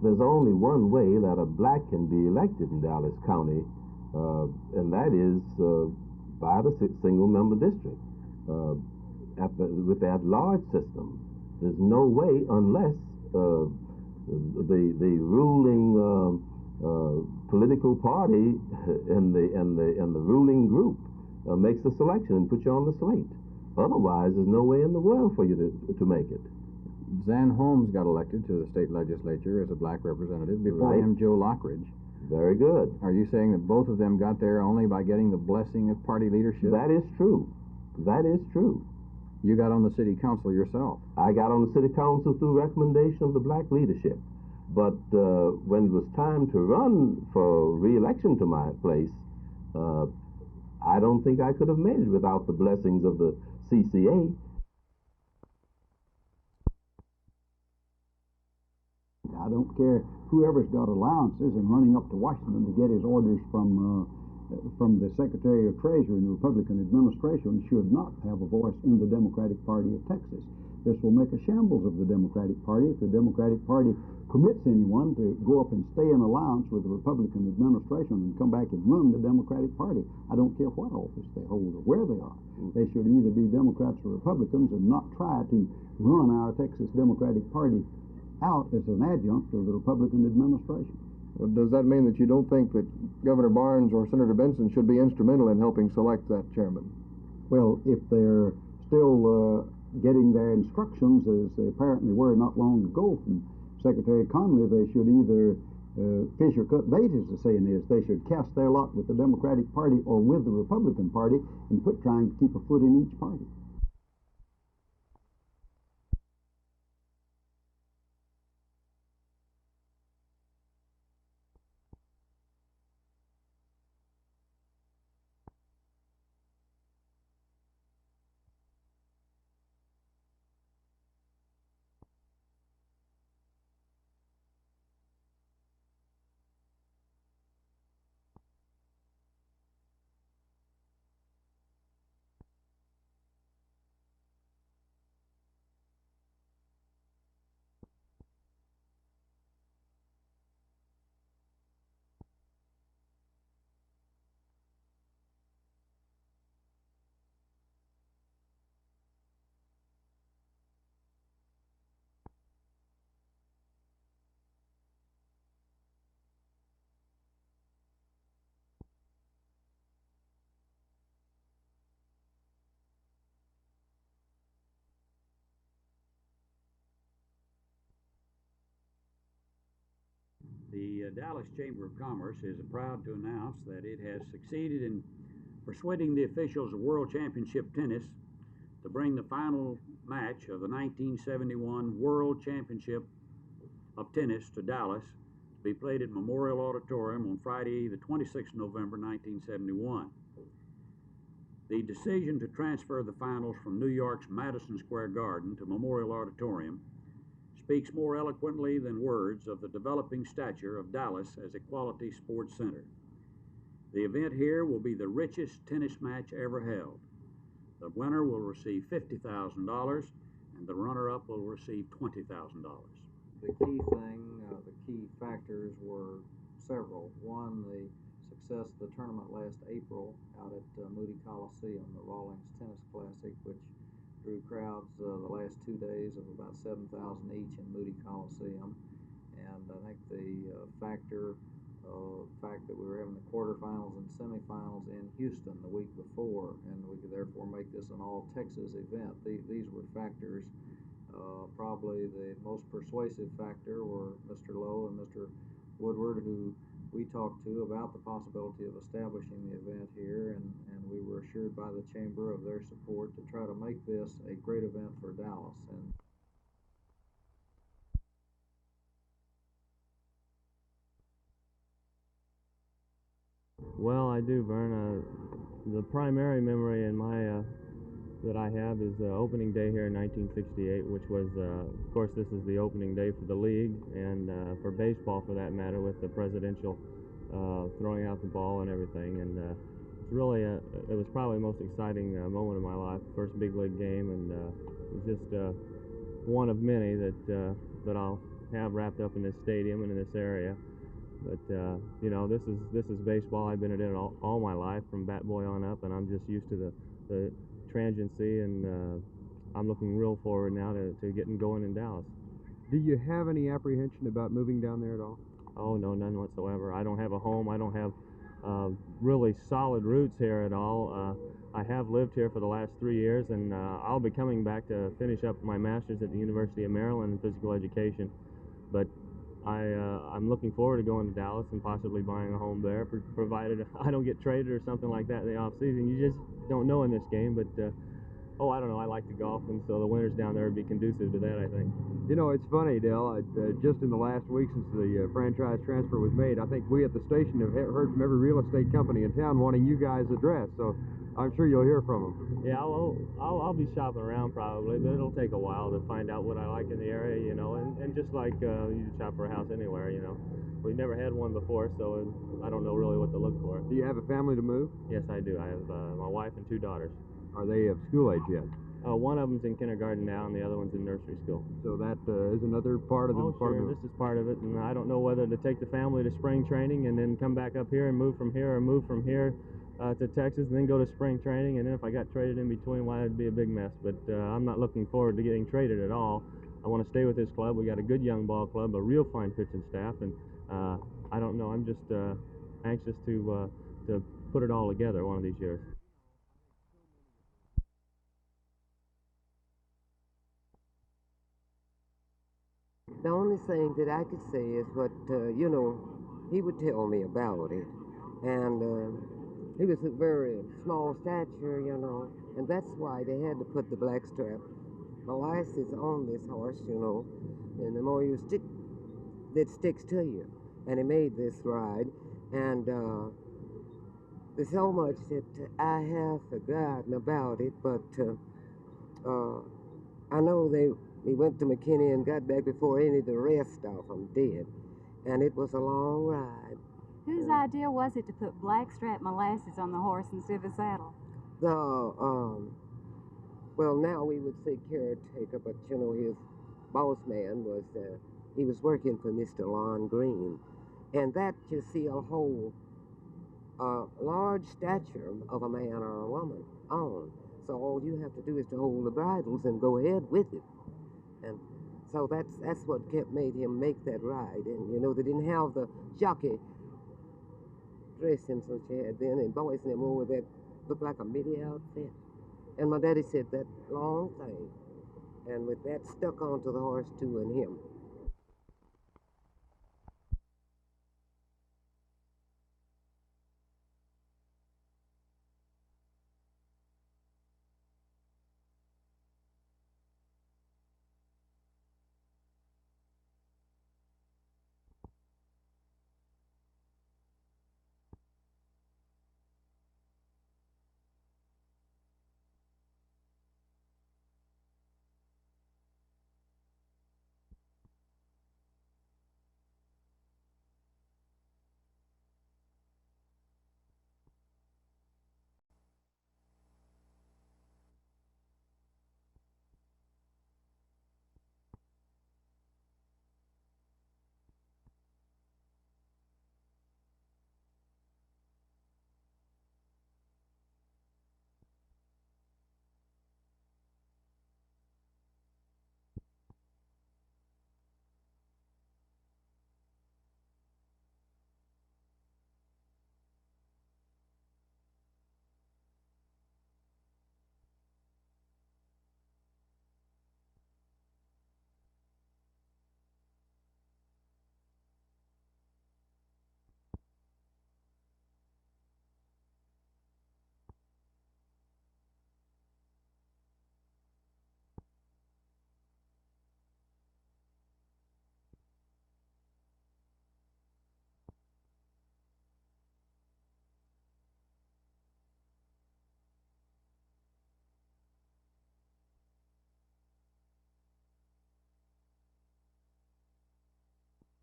There's only one way that a black can be elected in Dallas County, and that is by the single-member district. With the at-large system, there's no way unless the ruling political party and the ruling group makes the selection and puts you on the slate. Otherwise, there's no way in the world for you to make it. Zan Holmes got elected to the state legislature as a black representative. Before him, Joe Lockridge. Very good. Are you saying that both of them got there only by getting the blessing of party leadership? That is true. That is true. You got on the city council yourself. I got on the city council through recommendation of the black leadership. But when it was time to run for re-election to my place, I don't think I could have made it without the blessings of the CCA. I don't care whoever's got allowances and running up to Washington to get his orders from the Secretary of Treasury and the Republican administration should not have a voice in the Democratic Party of Texas. This will make a shambles of the Democratic Party if the Democratic Party permits anyone to go up and stay in allowance with the Republican administration and come back and run the Democratic Party. I don't care what office they hold or where they are. They should either be Democrats or Republicans and not try to run our Texas Democratic Party out as an adjunct of the Republican administration. Well, does that mean that you don't think that Governor Barnes or Senator Benson should be instrumental in helping select that chairman? Well, if they're still getting their instructions, as they apparently were not long ago from Secretary Connolly, they should either fish or cut bait, as the saying is. They should cast their lot with the Democratic Party or with the Republican Party and quit trying to keep a foot in each party. The Dallas Chamber of Commerce is proud to announce that it has succeeded in persuading the officials of World Championship Tennis to bring the final match of the 1971 World Championship of Tennis to Dallas to be played at Memorial Auditorium on Friday, the 26th of November, 1971. The decision to transfer the finals from New York's Madison Square Garden to Memorial Auditorium speaks more eloquently than words of the developing stature of Dallas as a quality sports center. The event here will be the richest tennis match ever held. The winner will receive $50,000 and the runner-up will receive $20,000. The key thing, the key factors were several. One, the success of the tournament last April out at Moody Coliseum, the Rawlings Tennis Classic, which drew crowds the last 2 days of about 7,000 each in Moody Coliseum. And I think the fact that we were having the quarterfinals and semifinals in Houston the week before, and we could therefore make this an all-Texas event. These were factors. Probably the most persuasive factor were Mr. Lowe and Mr. Woodward, who we talked to about the possibility of establishing the event here, and we were assured by the Chamber of their support to try to make this a great event for Dallas. And well, I do, Vern. The primary memory in my that I have is opening day here in 1968, which was, of course, this is the opening day for the league and for baseball, for that matter, with the presidential throwing out the ball and everything. And it's really, it was probably the most exciting moment of my life, first big league game, and it was just one of many that I'll have wrapped up in this stadium and in this area. But you know, this is baseball. I've been in it all my life, from bat boy on up, and I'm just used to the transiency, and I'm looking real forward now to getting going in Dallas. Do you have any apprehension about moving down there at all? Oh, no, none whatsoever. I don't have a home. I don't have really solid roots here at all. I have lived here for the last 3 years, and I'll be coming back to finish up my master's at the University of Maryland in physical education. But I'm looking forward to going to Dallas and possibly buying a home there, provided I don't get traded or something like that in the off season. You just don't know in this game, but I don't know. I like to golf, and so the winters down there would be conducive to that, I think. You know, it's funny, Dale. Just in the last week since the franchise transfer was made, I think we at the station have heard from every real estate company in town wanting you guys' address. So I'm sure you'll hear from them. Yeah, I'll be shopping around probably, but it'll take a while to find out what I like in the area, you know. And just like you shop for a house anywhere, you know. We've never had one before, so I don't know really what to look for. Do you have a family to move? Yes, I do. I have my wife and 2 daughters. Are they of school age yet? One of them's in kindergarten now, and the other one's in nursery school. So that is another part of the... Oh, sure. This is part of it, and I don't know whether to take the family to spring training and then come back up here and move from here, or move from here to Texas and then go to spring training, and then if I got traded in between, why, it'd be a big mess. But I'm not looking forward to getting traded at all. I want to stay with this club. We got a good young ball club, a real fine pitching staff, and I don't know. I'm just anxious to put it all together one of these years. The only thing that I could say is what, you know, he would tell me about it. And he was a very small stature, you know, and that's why they had to put the blackstrap molasses on this horse, you know. And the more you stick, it sticks to you. And he made this ride. And there's so much that I have forgotten about it, but I know he went to McKinney and got back before any of the rest of them did. And it was a long ride. Whose idea was it to put blackstrap molasses on the horse instead of a saddle? Well, now we would say caretaker, but you know, his boss man was, he was working for Mr. Lon Green. And that, you see, a whole large stature of a man or a woman on. So all you have to do is to hold the bridles and go ahead with it. And so that's what made him make that ride. And you know, they didn't have the jockey dressing so she had then, and boys and them wore that looked like a midi outfit. And my daddy said that long thing, and with that stuck onto the horse too, and him.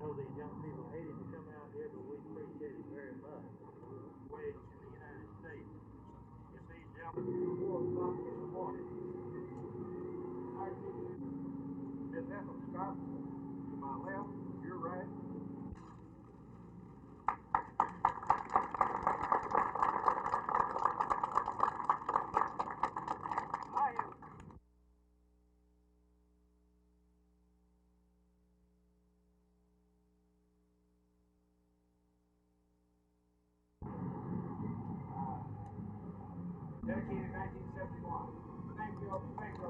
I know these young people hated to come out here, but we appreciate it very much. Ways in the United States. If these young 4 o'clock in the morning, I give Miss Ethel Scott to my left, your right. Dedicated 1971. Thank you. Thank you.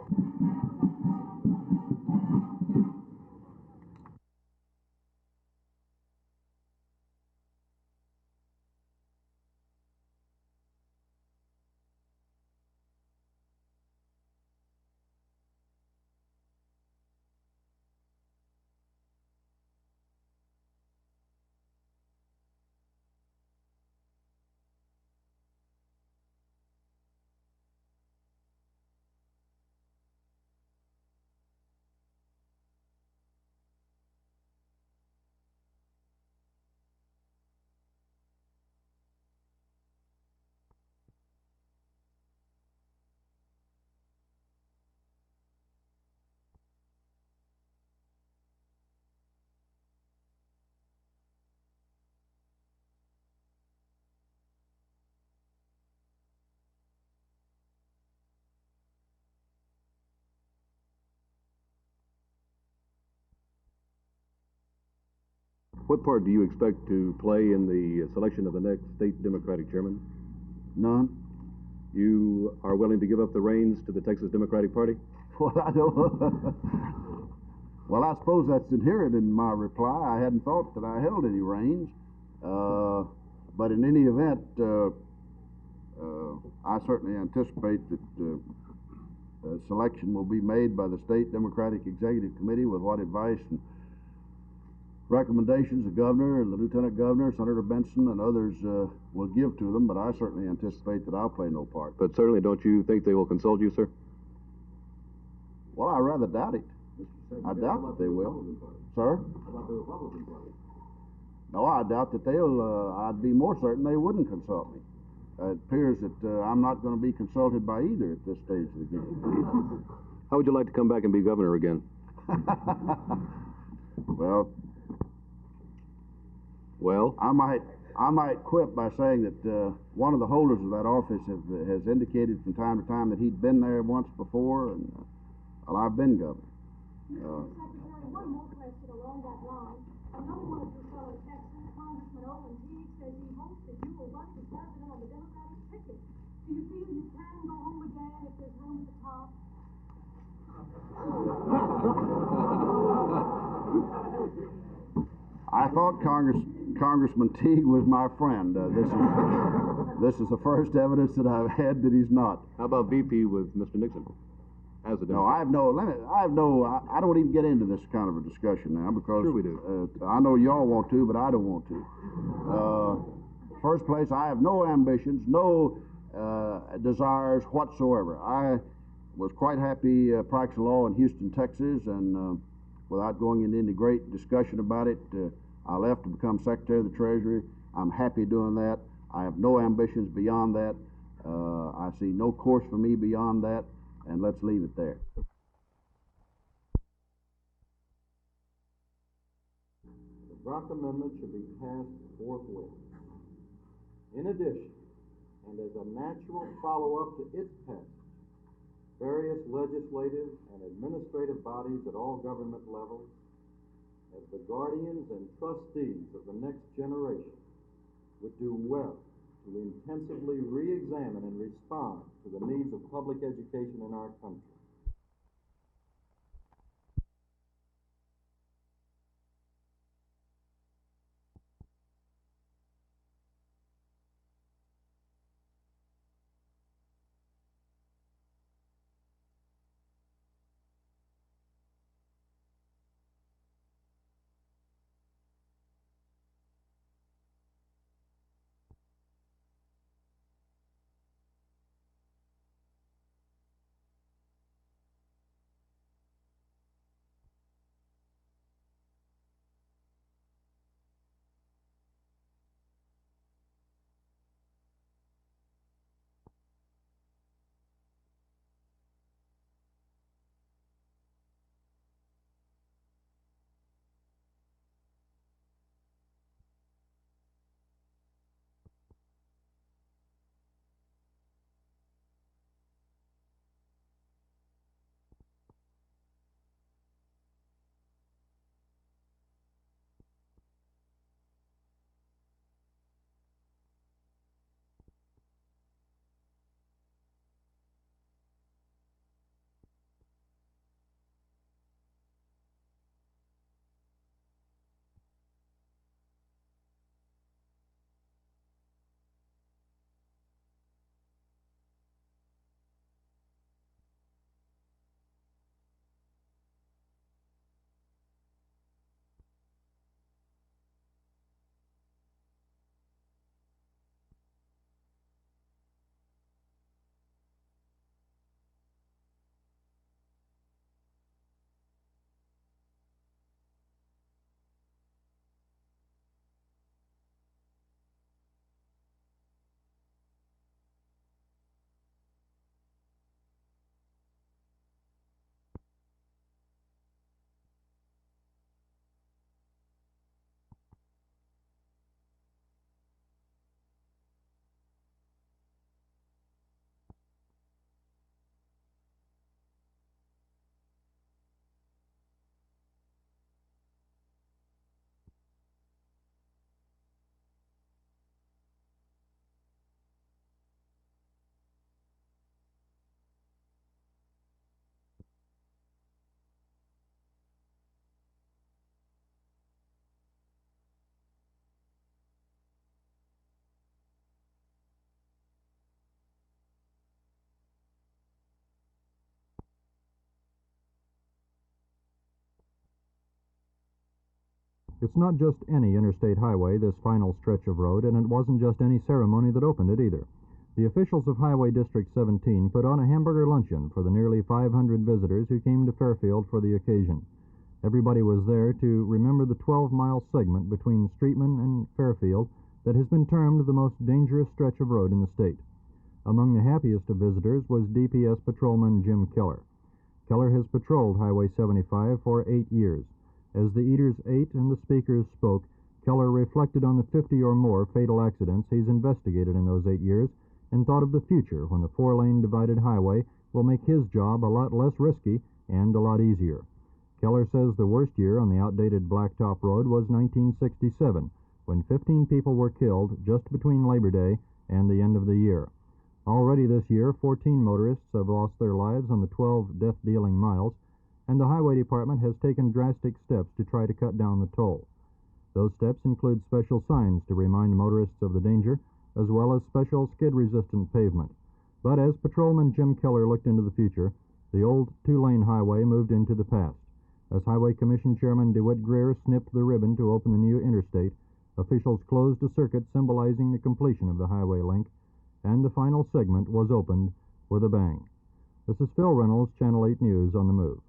What part do you expect to play in the selection of the next state Democratic chairman? None. You are willing to give up the reins to the Texas Democratic Party? Well, I don't. Well, I suppose that's inherent in my reply. I hadn't thought that I held any reins. But in any event, I certainly anticipate that selection will be made by the State Democratic Executive Committee with what advice and recommendations the governor and the lieutenant governor, Senator Benson, and others will give to them, but I certainly anticipate that I'll play no part. But certainly, don't you think they will consult you, sir? Well, I rather doubt it. I doubt that they will. Sir? About the Republican Party? No, I doubt that they'll, I'd be more certain they wouldn't consult me. It appears that I'm not going to be consulted by either at this stage of the game. How would you like to come back and be governor again? Well, I might quip by saying that one of the holders of that office has indicated from time to time that he'd been there once before, and well, I've been governor. Mr. Secretary, one more question along that line. Another one of your fellow Texans, Congressman Owen Teague, says he hopes that you will run for president on the Democratic ticket. Do you feel you can go home again if there's room at the top? I thought Congressman Teague was my friend. This is the first evidence that I've had that he's not. How about VP with Mr. Nixon? As a Democrat? No, I don't even get into this kind of a discussion now because sure we do. I know y'all want to, but I don't want to. First place, I have no ambitions, no desires whatsoever. I was quite happy practicing law in Houston, Texas, and without going into any great discussion about it, I left to become Secretary of the Treasury. I'm happy doing that. I have no ambitions beyond that. I see no course for me beyond that, and let's leave it there. The Brock Amendment should be passed forthwith. In addition, and as a natural follow-up to its passage, various legislative and administrative bodies at all government levels, as the guardians and trustees of the next generation, would do well to intensively re-examine and respond to the needs of public education in our country. It's not just any interstate highway, this final stretch of road, and it wasn't just any ceremony that opened it either. The officials of Highway District 17 put on a hamburger luncheon for the nearly 500 visitors who came to Fairfield for the occasion. Everybody was there to remember the 12-mile segment between Streetman and Fairfield that has been termed the most dangerous stretch of road in the state. Among the happiest of visitors was DPS patrolman Jim Keller. Keller has patrolled Highway 75 for 8 years. As the eaters ate and the speakers spoke, Keller reflected on the 50 or more fatal accidents he's investigated in those 8 years and thought of the future when the 4-lane divided highway will make his job a lot less risky and a lot easier. Keller says the worst year on the outdated Blacktop Road was 1967, when 15 people were killed just between Labor Day and the end of the year. Already this year, 14 motorists have lost their lives on the 12 death-dealing miles, and the Highway Department has taken drastic steps to try to cut down the toll. Those steps include special signs to remind motorists of the danger, as well as special skid-resistant pavement. But as Patrolman Jim Keller looked into the future, the old 2-lane highway moved into the past. As Highway Commission Chairman DeWitt Greer snipped the ribbon to open the new interstate, officials closed a circuit symbolizing the completion of the highway link, and the final segment was opened with a bang. This is Phil Reynolds, Channel 8 News on the Move.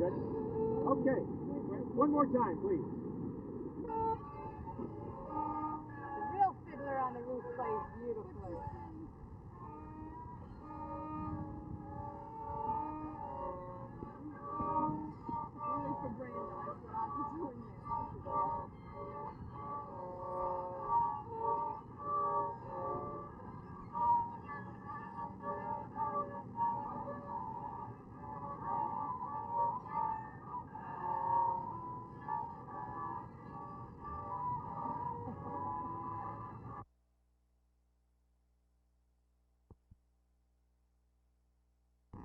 Ready? Okay. One more time, please. The real Fiddler on the Roof plays beautifully. Really for Brandeis, what I'll be doing there.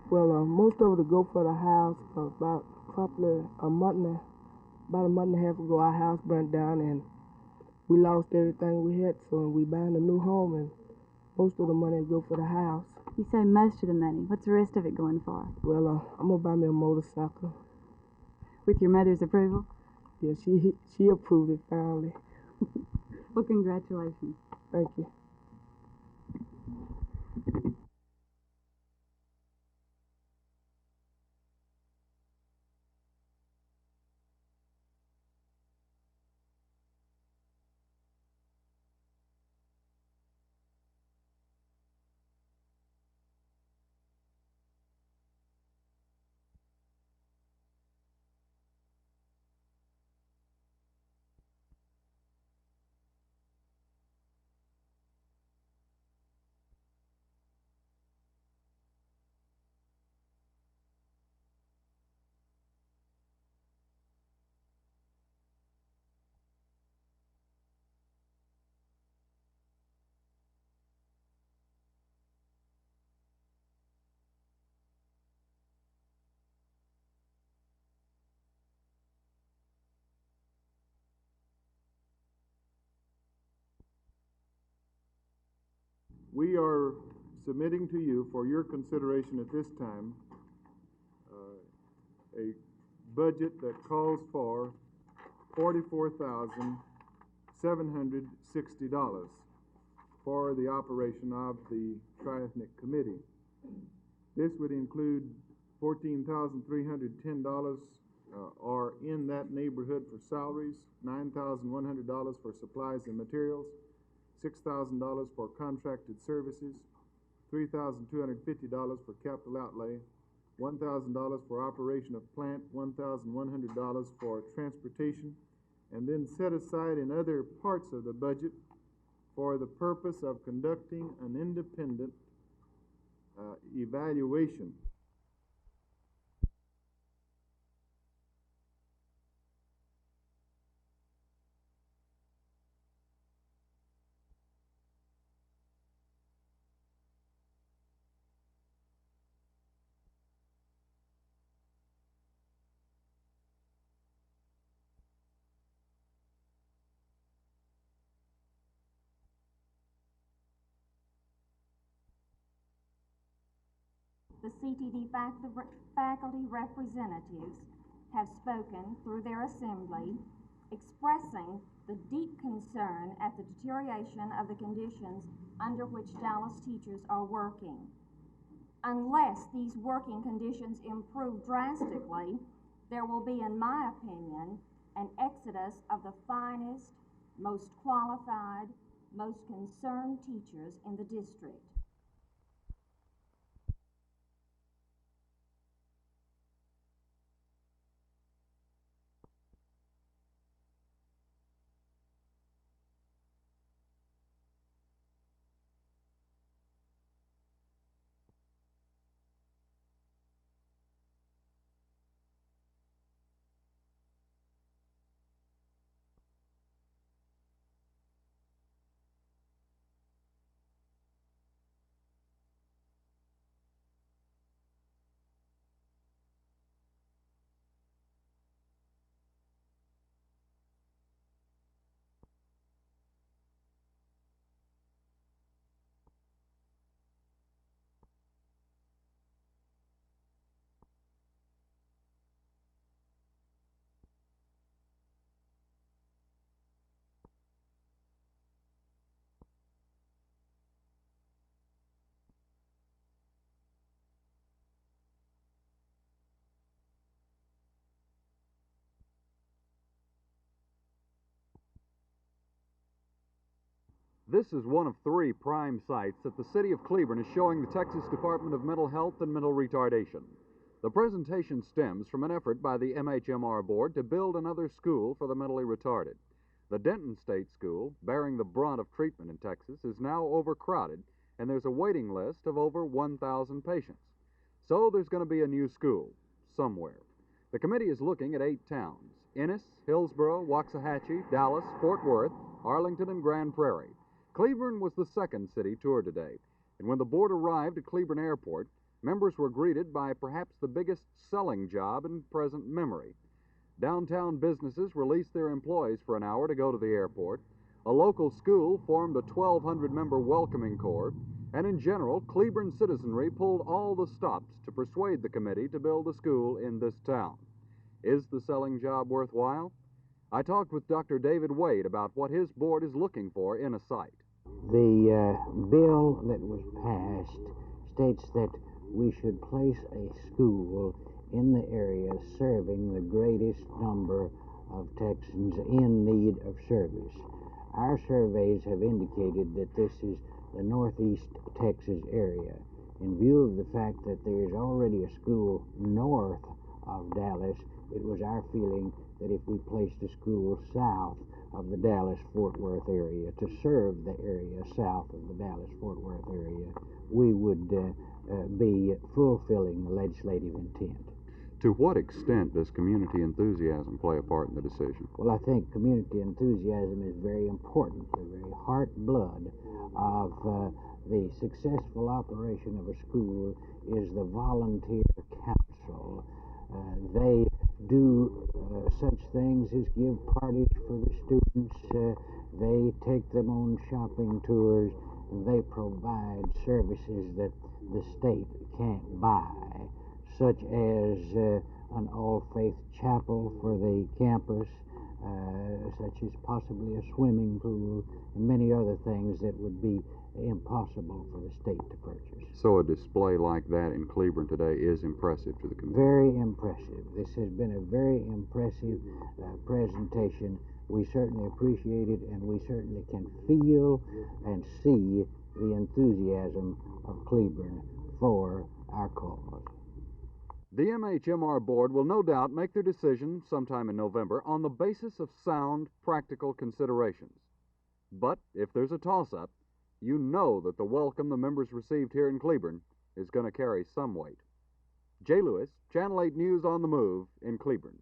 Well, most of it to go for the house. About a month and a half ago, our house burnt down and we lost everything we had. So we buying a new home, and most of the money go for the house. You say most of the money. What's the rest of it going for? Well, I'm gonna buy me a motorcycle. With your mother's approval? Yeah, she approved it finally. Well, congratulations. Thank you. We are submitting to you for your consideration at this time a budget that calls for $44,760 for the operation of the Tri-Ethnic Committee. This would include $14,310 or in that neighborhood for salaries, $9,100 for supplies and materials, $6,000 for contracted services, $3,250 for capital outlay, $1,000 for operation of plant, $1,100 for transportation, and then set aside in other parts of the budget for the purpose of conducting an independent evaluation. The CTD faculty representatives have spoken through their assembly, expressing the deep concern at the deterioration of the conditions under which Dallas teachers are working. Unless these working conditions improve drastically, there will be, in my opinion, an exodus of the finest, most qualified, most concerned teachers in the district. This is one of 3 prime sites that the city of Cleburne is showing the Texas Department of Mental Health and Mental Retardation. The presentation stems from an effort by the MHMR Board to build another school for the mentally retarded. The Denton State School, bearing the brunt of treatment in Texas, is now overcrowded, and there's a waiting list of over 1,000 patients. So there's going to be a new school somewhere. The committee is looking at 8 towns: Ennis, Hillsboro, Waxahachie, Dallas, Fort Worth, Arlington, and Grand Prairie. Cleburne was the second city toured today, and when the board arrived at Cleburne Airport, members were greeted by perhaps the biggest selling job in present memory. Downtown businesses released their employees for an hour to go to the airport. A local school formed a 1,200-member welcoming corps, and in general, Cleburne citizenry pulled all the stops to persuade the committee to build a school in this town. Is the selling job worthwhile? I talked with Dr. David Wade about what his board is looking for in a site. The bill that was passed states that we should place a school in the area serving the greatest number of Texans in need of service. Our surveys have indicated that this is the northeast Texas area. In view of the fact that there is already a school north of Dallas, it was our feeling that if we placed a school south of the Dallas-Fort Worth area to serve the area south of the Dallas-Fort Worth area, we would be fulfilling the legislative intent. To what extent does community enthusiasm play a part in the decision? Well, I think community enthusiasm is very important. The very heart blood of the successful operation of a school is the volunteer council. They do such things as give parties for the students. They take them on shopping tours. And they provide services that the state can't buy, such as an all-faith chapel for the campus, such as possibly a swimming pool, and many other things that would be impossible for the state to purchase. So a display like that in Cleburne today is impressive to the committee? Very impressive. This has been a very impressive presentation. We certainly appreciate it, and we certainly can feel and see the enthusiasm of Cleburne for our cause. The MHMR board will no doubt make their decision sometime in November on the basis of sound, practical considerations. But if there's a toss-up, you know that the welcome the members received here in Cleburne is going to carry some weight. Jay Lewis, Channel 8 News on the Move in Cleburne.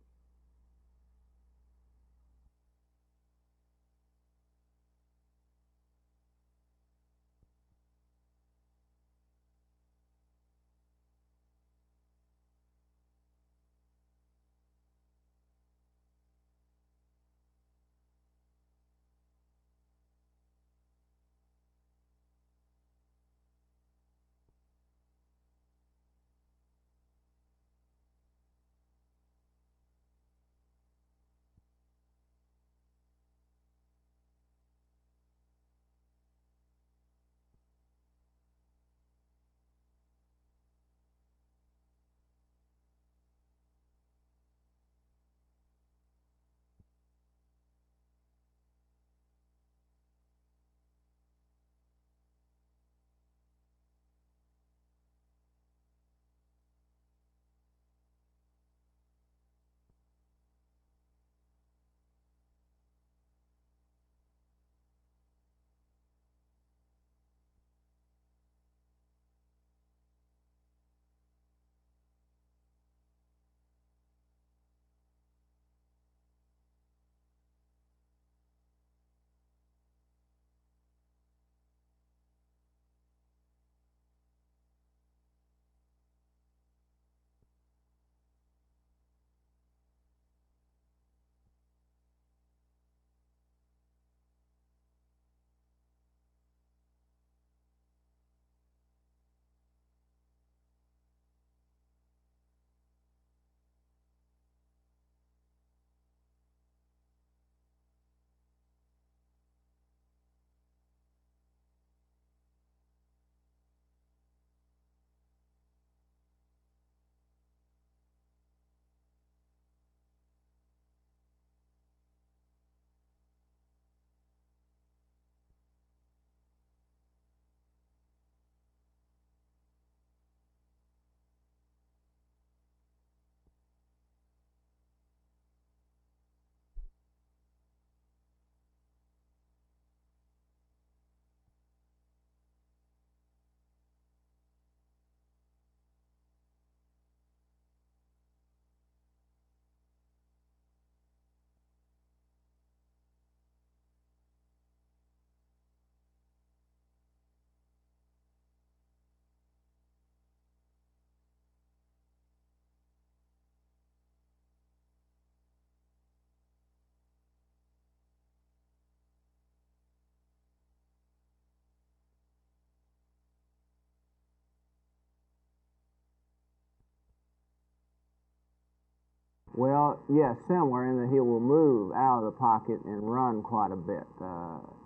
Well, yes, similar in that he will move out of the pocket and run quite a bit.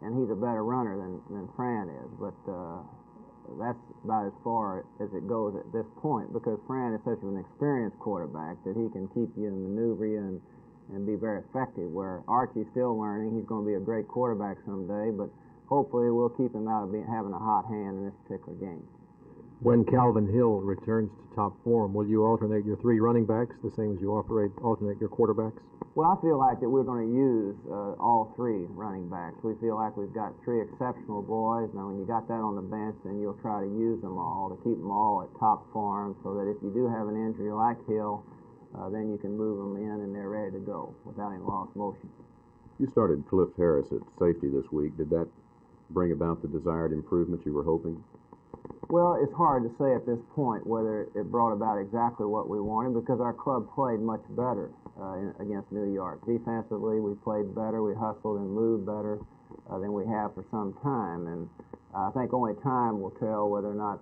And he's a better runner than Fran is, but that's about as far as it goes at this point, because Fran is such an experienced quarterback that he can keep you and maneuver you and be very effective, where Archie's still learning. He's going to be a great quarterback someday, but hopefully we'll keep him out of having a hot hand in this particular game. When Calvin Hill returns to top form, will you alternate your three running backs the same as you alternate your quarterbacks? Well, I feel like that we're going to use all three running backs. We feel like we've got three exceptional boys. Now, when you got that on the bench, then you'll try to use them all, to keep them all at top form, so that if you do have an injury like Hill, then you can move them in and they're ready to go without any lost motion. You started Cliff Harris at safety this week. Did that bring about the desired improvement you were hoping? Well, it's hard to say at this point whether it brought about exactly what we wanted, because our club played much better against New York. Defensively, we played better. We hustled and moved better than we have for some time. And I think only time will tell whether or not